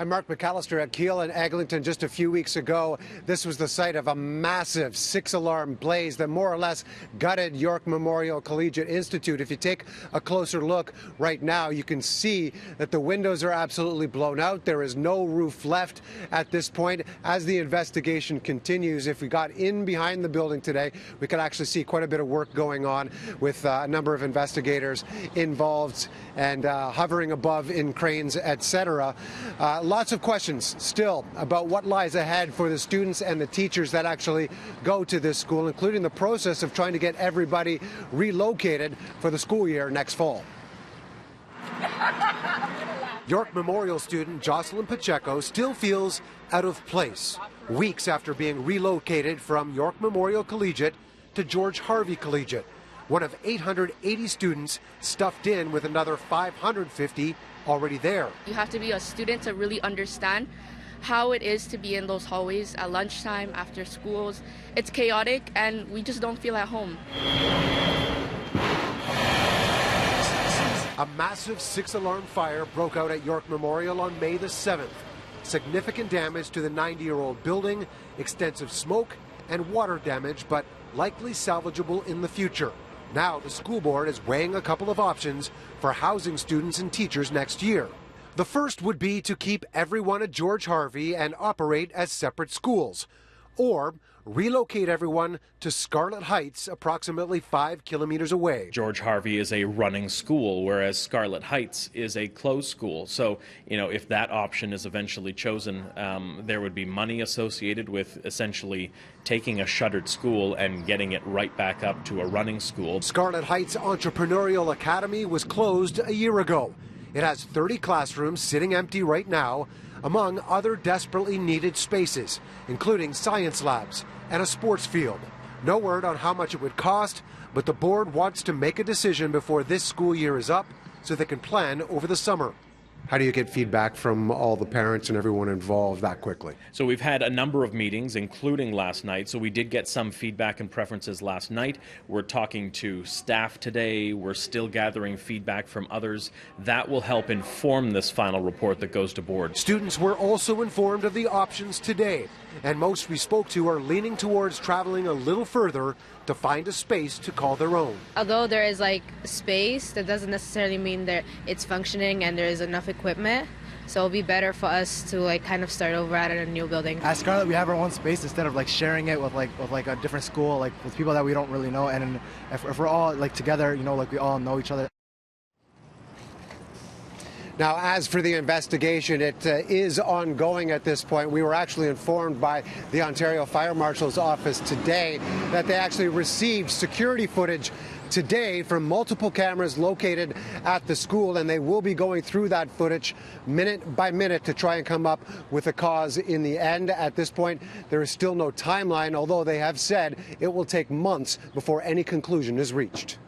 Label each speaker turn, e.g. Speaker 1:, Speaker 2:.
Speaker 1: I'm Mark McAllister at Keele and Eglinton. Just a few weeks ago, this was the site of a massive 6-alarm blaze that more or less gutted York Memorial Collegiate Institute. If you take a closer look right now, you can see that the windows are absolutely blown out. There is no roof left at this point. As the investigation continues, if we got in behind the building today, we could actually see quite a bit of work going on with a number of investigators involved and hovering above in cranes, etc. Lots of questions still about what lies ahead for the students and the teachers that actually go to this school, including the process of trying to get everybody relocated for the school year next fall. York Memorial student Jocelyn Pacheco still feels out of place, weeks after being relocated from York Memorial Collegiate to George Harvey Collegiate, one of 880 students stuffed in with another 550 already there.
Speaker 2: You have to be a student to really understand how it is to be in those hallways at lunchtime, after schools. It's chaotic and we just don't feel at home.
Speaker 1: A massive 6-alarm fire broke out at York Memorial on May the 7th. Significant damage to the 90-year-old building, extensive smoke and water damage, but likely salvageable in the future. Now the school board is weighing a couple of options for housing students and teachers next year. The first would be to keep everyone at George Harvey and operate as separate schools, or relocate everyone to Scarlett Heights, approximately 5 kilometers away.
Speaker 3: George Harvey is a running school, whereas Scarlett Heights is a closed school. So, if that option is eventually chosen, there would be money associated with essentially taking a shuttered school and getting it right back up to a running school.
Speaker 1: Scarlett Heights Entrepreneurial Academy was closed a year ago. It has 30 classrooms sitting empty right now, among other desperately needed spaces, including science labs and a sports field. No word on how much it would cost, but the board wants to make a decision before this school year is up so they can plan over the summer. How do you get feedback from all the parents and everyone involved that quickly?
Speaker 3: So we've had a number of meetings, including last night. So we did get some feedback and preferences last night. We're talking to staff today. We're still gathering feedback from others. That will help inform this final report that goes to board.
Speaker 1: Students were also informed of the options today, and most we spoke to are leaning towards traveling a little further to find a space to call their own.
Speaker 4: Although there is space, that doesn't necessarily mean that it's functioning and there is enough equipment. So it'll be better for us to kind of start over at a new building.
Speaker 5: At Scarlett, we have our own space instead of sharing it with a different school, with people that we don't really know. And if we're all together, we all know each other.
Speaker 1: Now, as for the investigation, it is ongoing at this point. We were actually informed by the Ontario Fire Marshal's office today that they actually received security footage today from multiple cameras located at the school, and they will be going through that footage minute by minute to try and come up with a cause in the end. At this point, there is still no timeline, although they have said it will take months before any conclusion is reached.